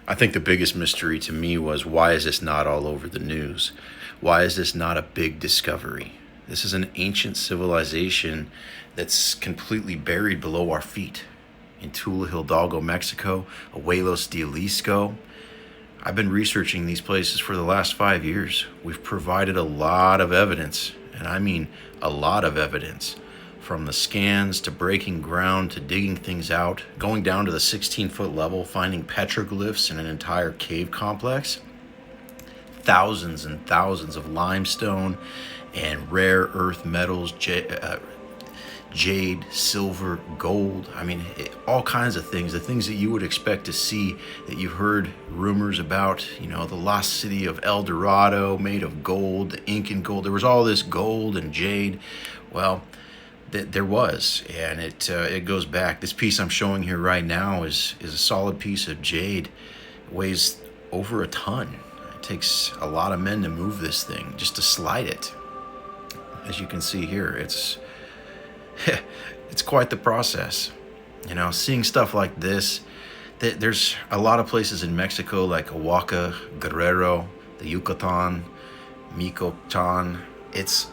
I think the biggest mystery to me was, why is this not all over the news? Why is this not a big discovery? This is an ancient civilization that's completely buried below our feet. In Tula, Hidalgo, Mexico, Abuelos de Jalisco. I've been researching these places for the last 5 years. We've provided a lot of evidence, and I mean a lot of evidence, from the scans to breaking ground to digging things out, going down to the 16-foot level, finding petroglyphs in an entire cave complex, thousands and thousands of limestone and rare earth metals, jade, silver, gold. I mean, all kinds of things, the things that you would expect to see, that you've heard rumors about, the lost city of El Dorado made of gold, the Incan gold. There was all this gold and jade. Well, there was, and it goes back. This piece I'm showing here right now is a solid piece of jade. It weighs over a ton. It takes a lot of men to move this thing, just to slide it. As you can see here, it's quite the process. Seeing stuff like this, there's a lot of places in Mexico like Oaxaca, Guerrero, the Yucatan, Michoacan. It's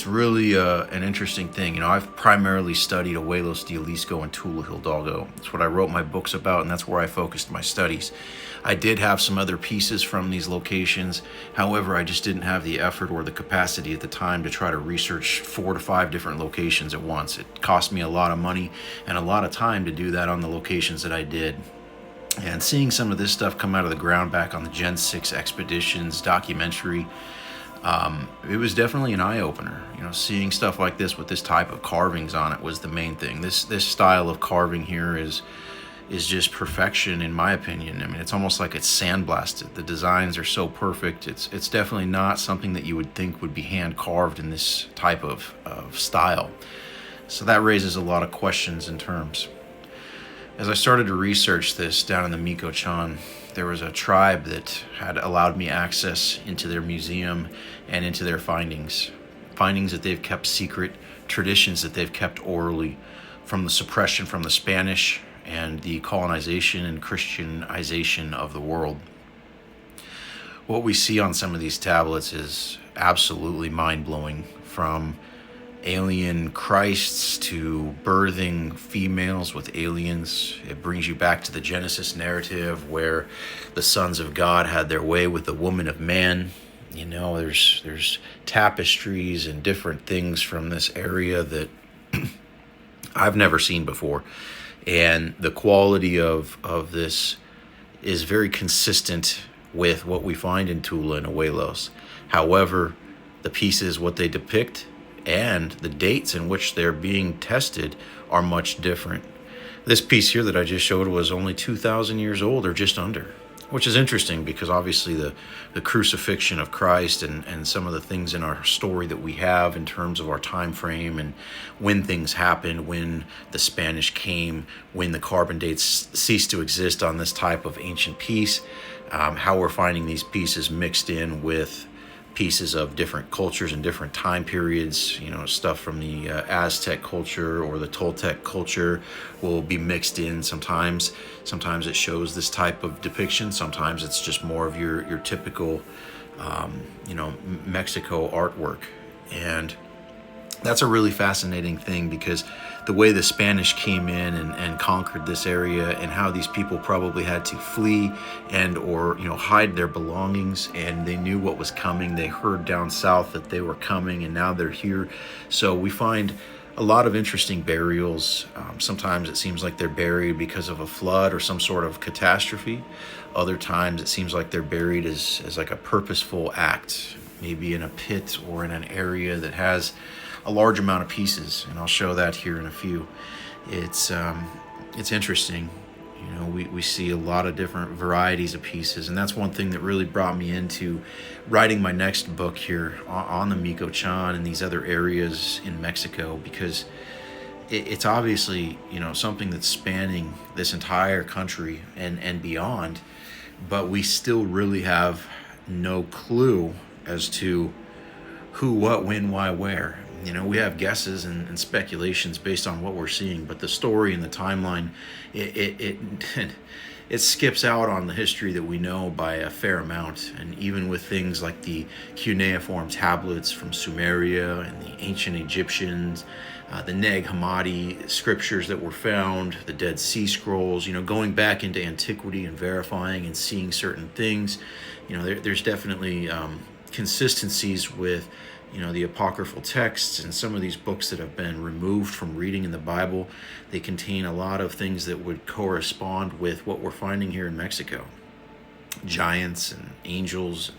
really an interesting thing. I've primarily studied Abuelos de Jalisco and Tula, Hidalgo. That's what I wrote my books about, and that's where I focused my studies. I did have some other pieces from these locations. However, I just didn't have the effort or the capacity at the time to try to research 4 to 5 different locations at once. It cost me a lot of money and a lot of time to do that on the locations that I did. And seeing some of this stuff come out of the ground back on the Gen 6 Expeditions documentary, it was definitely an eye-opener. Seeing stuff like this with this type of carvings on it was the main thing. This style of carving here is just perfection, in my opinion. I mean, it's almost like it's sandblasted. The designs are so perfect. It's definitely not something that you would think would be hand carved in this type of style. So that raises a lot of questions and terms. As I started to research this down in the Michoacan, there was a tribe that had allowed me access into their museum and into their findings that they've kept secret, traditions that they've kept orally, from the suppression from the Spanish and the colonization and Christianization of the world. What we see on some of these tablets is absolutely mind-blowing, from alien Christs to birthing females with aliens. It brings you back to the Genesis narrative, where the sons of God had their way with the woman of man. There's tapestries and different things from this area that I've never seen before. And the quality of this is very consistent with what we find in Tula and Abuelos. However, the pieces, what they depict, and the dates in which they're being tested are much different. This piece here that I just showed was only 2,000 years old, or just under, which is interesting because obviously the crucifixion of Christ and some of the things in our story that we have in terms of our time frame and when things happened, when the Spanish came, when the carbon dates ceased to exist on this type of ancient piece, how we're finding these pieces mixed in with pieces of different cultures and different time periods. Stuff from the Aztec culture or the Toltec culture will be mixed in sometimes. Sometimes it shows this type of depiction. Sometimes it's just more of your typical, Mexico artwork. And that's a really fascinating thing, because the way the Spanish came in and conquered this area, and how these people probably had to flee and or hide their belongings, and they knew what was coming. They heard down south that they were coming, and now they're here. So we find a lot of interesting burials. Sometimes it seems like they're buried because of a flood or some sort of catastrophe. Other times it seems like they're buried as like a purposeful act, maybe in a pit or in an area that has a large amount of pieces, and I'll show that here in a few. It's interesting. We see a lot of different varieties of pieces, and that's one thing that really brought me into writing my next book here on the Michoacan and these other areas in Mexico, because it's obviously something that's spanning this entire country and beyond, but we still really have no clue as to who, what, when, why, where. We have guesses and speculations based on what we're seeing, but the story and the timeline, it skips out on the history that we know by a fair amount. And even with things like the cuneiform tablets from Sumeria and the ancient Egyptians, the Nag Hammadi scriptures that were found, the Dead Sea Scrolls, going back into antiquity and verifying and seeing certain things, there's definitely consistencies with the apocryphal texts and some of these books that have been removed from reading in the Bible. They contain a lot of things that would correspond with what we're finding here in Mexico. Giants and angels and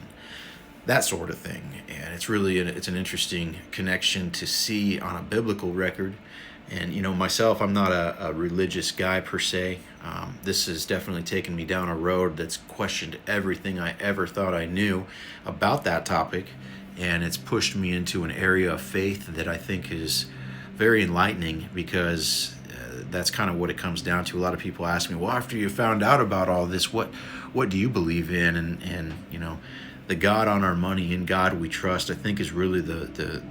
that sort of thing. And it's really it's an interesting connection to see on a biblical record. And myself, I'm not a religious guy per se. This has definitely taken me down a road that's questioned everything I ever thought I knew about that topic. And it's pushed me into an area of faith that I think is very enlightening, because that's kind of what it comes down to. A lot of people ask me, well, after you found out about all this, what do you believe in? And the God on our money, in God we trust, I think is really the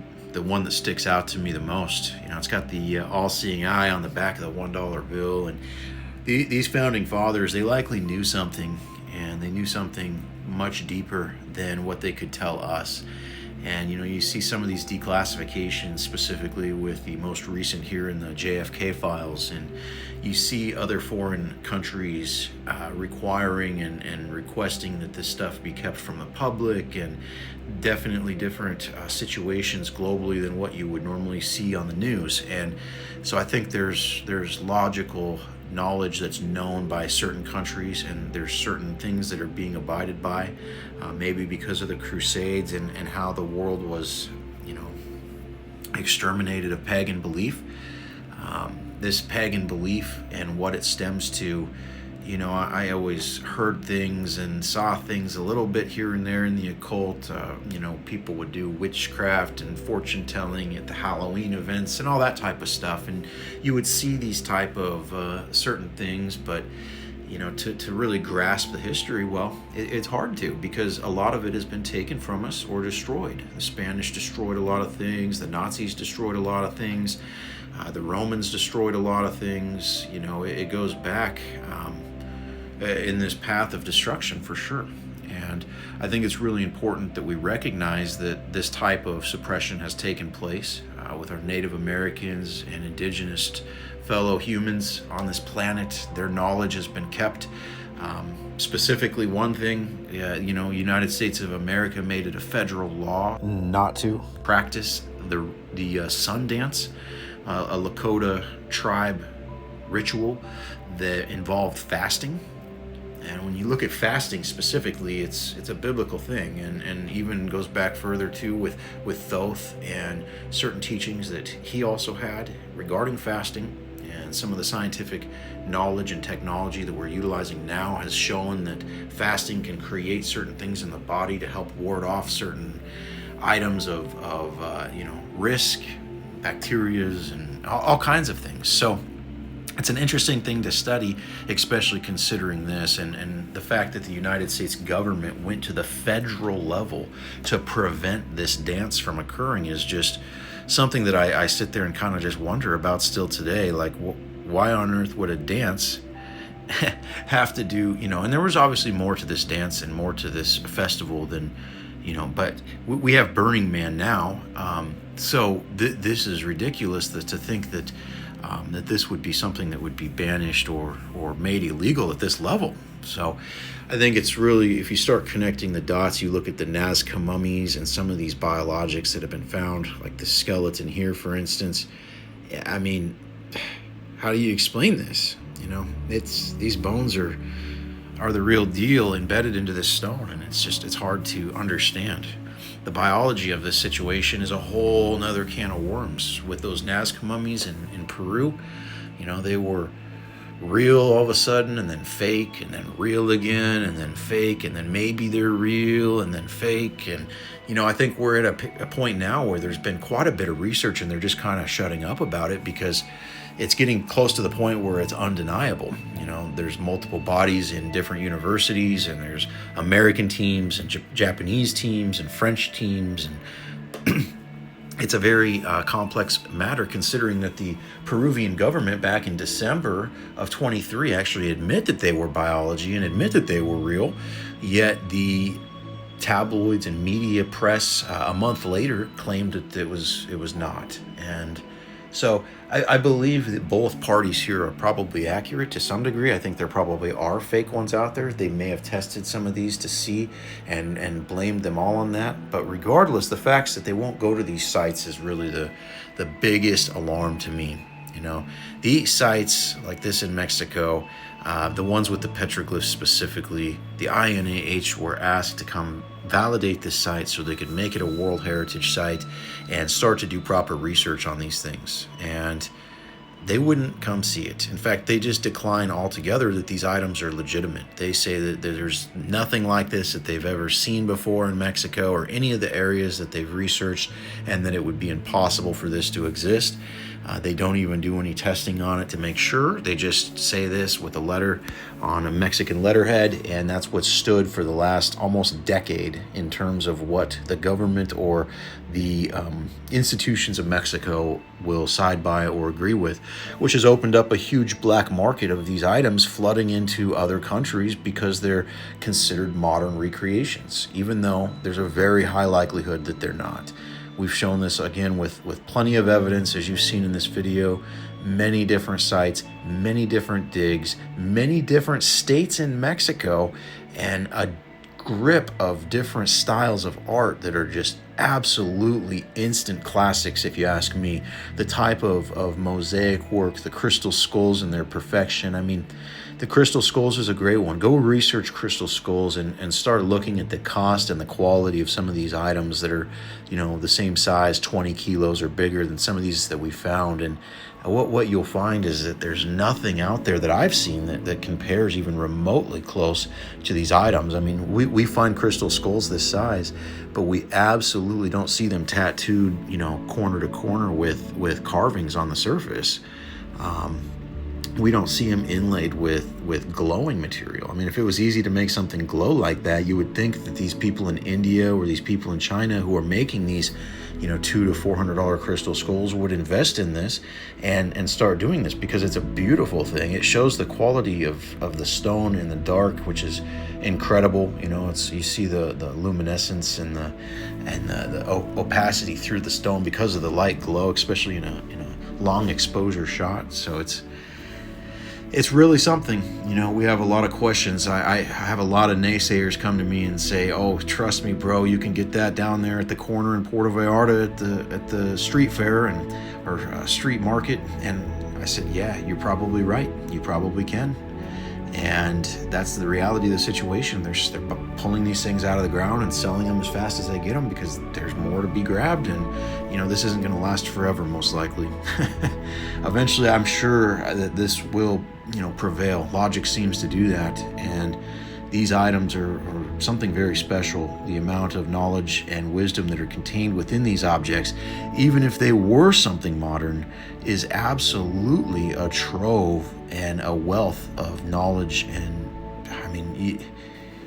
one that sticks out to me the most. It's got the all-seeing eye on the back of the $1 bill. And these founding fathers, they likely knew something, and they knew something much deeper than what they could tell us. And you see some of these declassifications, specifically with the most recent here in the JFK files, and you see other foreign countries requiring and requesting that this stuff be kept from the public, and definitely different situations globally than what you would normally see on the news. And so I think there's logical knowledge that's known by certain countries, and there's certain things that are being abided by, maybe because of the Crusades and how the world was exterminated of pagan belief. This pagan belief and what it stems to, I always heard things and saw things a little bit here and there in the occult. People would do witchcraft and fortune telling at the Halloween events and all that type of stuff, and you would see these type of certain things, but to really grasp the history, well, it's hard to, because a lot of it has been taken from us or destroyed. The Spanish destroyed a lot of things, the Nazis destroyed a lot of things, the Romans destroyed a lot of things. It goes back in this path of destruction for sure. And I think it's really important that we recognize that this type of suppression has taken place with our Native Americans and indigenous fellow humans on this planet. Their knowledge has been kept. Specifically, one thing, United States of America made it a federal law not to practice the sun dance, a Lakota tribe ritual that involved fasting. And when you look at fasting specifically, it's a biblical thing, and even goes back further too with Thoth and certain teachings that he also had regarding fasting. And some of the scientific knowledge and technology that we're utilizing now has shown that fasting can create certain things in the body to help ward off certain items of risk, bacterias, and all kinds of things. So it's an interesting thing to study, especially considering this, and the fact that the United States government went to the federal level to prevent this dance from occurring is just something that I sit there and kind of just wonder about still today. Like, why on earth would a dance have to do, and there was obviously more to this dance and more to this festival than, but we have Burning Man now. So this is ridiculous to think that that this would be something that would be banished or made illegal at this level. So I think it's really, if you start connecting the dots, you look at the Nazca mummies and some of these biologics that have been found, like the skeleton here, for instance. I mean, how do you explain this? These bones are the real deal embedded into this stone, and it's hard to understand. The biology of this situation is a whole nother can of worms. With those Nazca mummies in Peru, they were real all of a sudden, and then fake, and then real again, and then fake, and then maybe they're real, and then fake. And I think we're at a point now where there's been quite a bit of research, and they're just kind of shutting up about it because it's getting close to the point where it's undeniable. There's multiple bodies in different universities, and there's American teams and Japanese teams and French teams, and it's a very complex matter, considering that the Peruvian government back in December of 23 actually admit that they were biology and admit that they were real, yet the tabloids and media press a month later claimed that it was not. And so I believe that both parties here are probably accurate to some degree. I think there probably are fake ones out there. They may have tested some of these to see and blamed them all on that. But regardless, the facts that they won't go to these sites is really the biggest alarm to me. You know, these sites like this in Mexico, the ones with the petroglyphs specifically, the INAH were asked to come validate this site so they could make it a World Heritage Site and start to do proper research on these things. And they wouldn't come see it. In fact, they just decline altogether that these items are legitimate. They say that there's nothing like this that they've ever seen before in Mexico or any of the areas that they've researched, and that it would be impossible for this to exist. They don't even do any testing on it to make sure. They just say this with a letter on a Mexican letterhead, and that's what stood for the last almost decade in terms of what the government or the institutions of Mexico will side by or agree with, which has opened up a huge black market of these items flooding into other countries because they're considered modern recreations, even though there's a very high likelihood that they're not. We've shown this again with plenty of evidence, as you've seen in this video, many different sites, many different digs, many different states in Mexico, and a grip of different styles of art that are just absolutely instant classics, if you ask me. The type of mosaic work, the crystal skulls in their perfection. I mean, the crystal skulls is a great one. Go research crystal skulls and start looking at the cost and the quality of some of these items that are, you know, the same size, 20 kilos or bigger than some of these that we found. And what you'll find is that there's nothing out there that I've seen that compares even remotely close to these items. I mean, we find crystal skulls this size, but we absolutely don't see them tattooed, you know, corner to corner with carvings on the surface. We don't see them inlaid with glowing material. I mean, if it was easy to make something glow like that, you would think that these people in India or these people in China who are making these, you know, $200 to $400 crystal skulls would invest in this and start doing this, because it's a beautiful thing. It shows the quality of the stone in the dark, which is incredible. You know, you see the luminescence and the opacity through the stone because of the light glow, especially in a long exposure shot. So it's really something. You know, we have a lot of questions. I have a lot of naysayers come to me and say, "Oh, trust me, bro, you can get that down there at the corner in Puerto Vallarta at the street fair or street market." And I said, "Yeah, you're probably right. You probably can." And that's the reality of the situation. They're pulling these things out of the ground and selling them as fast as they get them because there's more to be grabbed. And, you know, this isn't going to last forever, most likely. Eventually, I'm sure that this will, you know, prevail. Logic seems to do that. And these items are something very special. The amount of knowledge and wisdom that are contained within these objects, even if they were something modern, is absolutely a trove and a wealth of knowledge. And I mean,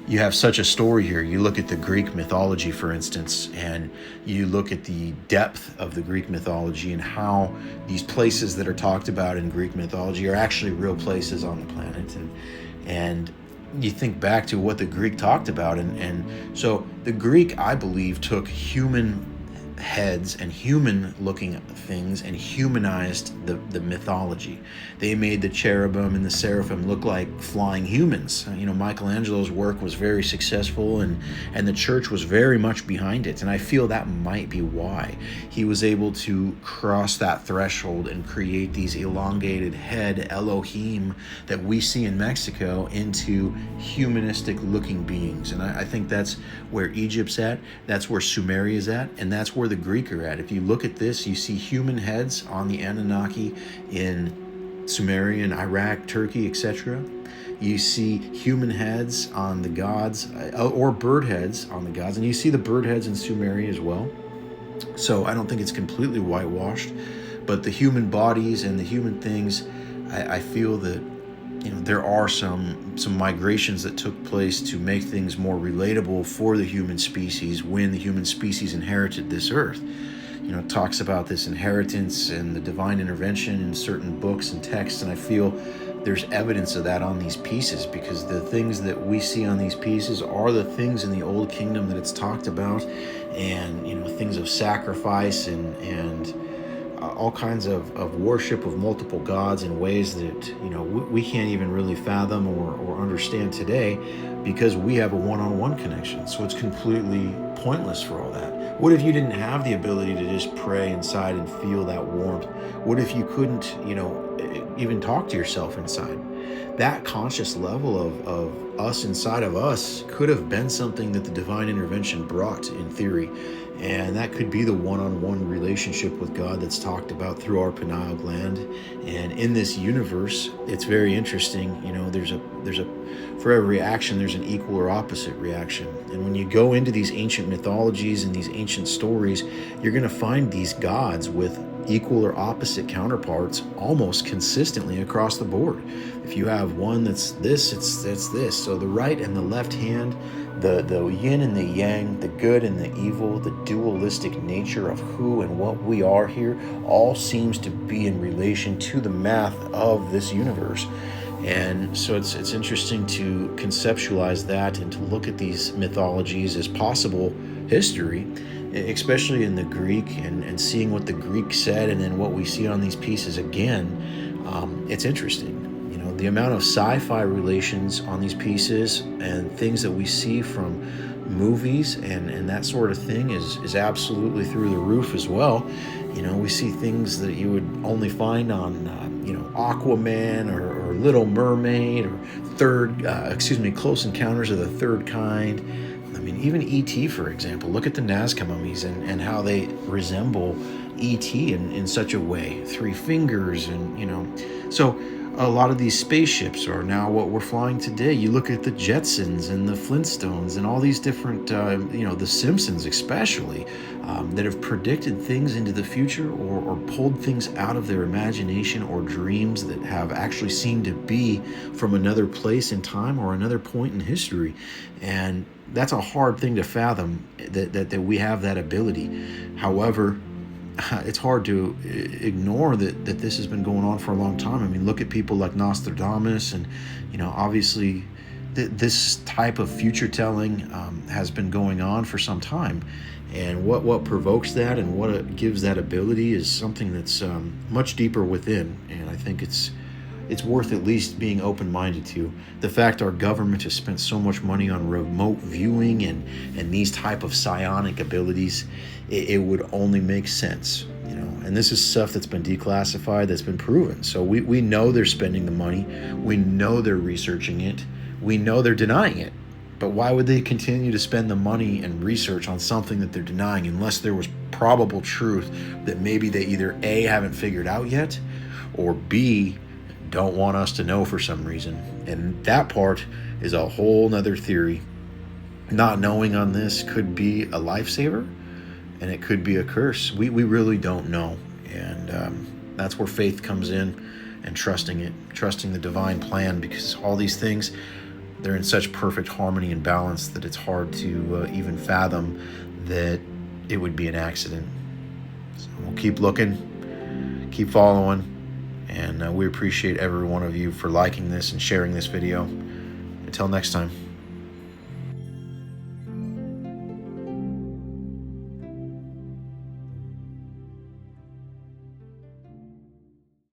you have such a story here. You look at the Greek mythology, for instance, and you look at the depth of the Greek mythology and how these places that are talked about in Greek mythology are actually real places on the planet. And you think back to what the Greek talked about, and so the Greek, I believe, took human heads and human looking things and humanized the mythology. They made the cherubim and the seraphim look like flying humans. You know, Michelangelo's work was very successful, and the church was very much behind it. And I feel that might be why he was able to cross that threshold and create these elongated head Elohim that we see in Mexico into humanistic looking beings. And I think that's where Egypt's at, that's where Sumeria's at, and that's where the Greek are at. If you look at this, you see human heads on the Anunnaki in Sumeria, Iraq, Turkey, etc. You see human heads on the gods, or bird heads on the gods, and you see the bird heads in Sumeria as well. So I don't think it's completely whitewashed, but the human bodies and the human things, I feel that, you know, there are some migrations that took place to make things more relatable for the human species when the human species inherited this earth. talks about this inheritance and the divine intervention in certain books and texts, and I feel there's evidence of that on these pieces, because the things that we see on these pieces are the things in the Old Kingdom that it's talked about, and things of sacrifice and all kinds of worship of multiple gods in ways that we can't even really fathom or understand today, because we have a one-on-one connection. So it's completely pointless for all that. What if you didn't have the ability to just pray inside and feel that warmth? What if you couldn't even talk to yourself inside? That conscious level of us inside of us could have been something that the divine intervention brought, in theory. And that could be the one-on-one relationship with God that's talked about through our pineal gland. And in this universe, it's very interesting. There's a for every action, there's an equal or opposite reaction. And when you go into these ancient mythologies and these ancient stories, you're going to find these gods with equal or opposite counterparts almost consistently across the board. If you have one that's this, it's this. So the right and the left hand, the yin and the yang, the good and the evil, the dualistic nature of who and what we are here, all seems to be in relation to the math of this universe. And so it's interesting to conceptualize that and to look at these mythologies as possible history, especially in the Greek, and seeing what the Greek said and then what we see on these pieces again. It's interesting. The amount of sci-fi relations on these pieces and things that we see from movies and that sort of thing is absolutely through the roof as well. We see things that you would only find on Aquaman or Little Mermaid or Close Encounters of the Third Kind. I mean, even E.T., for example. Look at the Nazca mummies and how they resemble E.T. in such a way. 3 fingers So a lot of these spaceships are now what we're flying today. You look at the Jetsons and the Flintstones and all these different, the Simpsons especially, that have predicted things into the future or pulled things out of their imagination or dreams that have actually seemed to be from another place in time or another point in history. And that's a hard thing to fathom, that we have that ability. However, it's hard to ignore that this has been going on for a long time. I mean, look at people like Nostradamus, and obviously this type of future telling has been going on for some time. And what provokes that and what gives that ability is something that's much deeper within. And I think it's worth at least being open-minded to. The fact our government has spent so much money on remote viewing and these type of psionic abilities, it would only make sense, And this is stuff that's been declassified, that's been proven. So we know they're spending the money. We know they're researching it. We know they're denying it. But why would they continue to spend the money and research on something that they're denying unless there was probable truth that maybe they either A, haven't figured out yet, or B, don't want us to know for some reason? And that part is a whole nother theory. Not knowing on this could be a lifesaver, and it could be a curse. We really don't know. And that's where faith comes in, and trusting the divine plan, because all these things, they're in such perfect harmony and balance that it's hard to even fathom that it would be an accident. So we'll keep looking, keep following. And we appreciate every one of you for liking this and sharing this video. Until next time.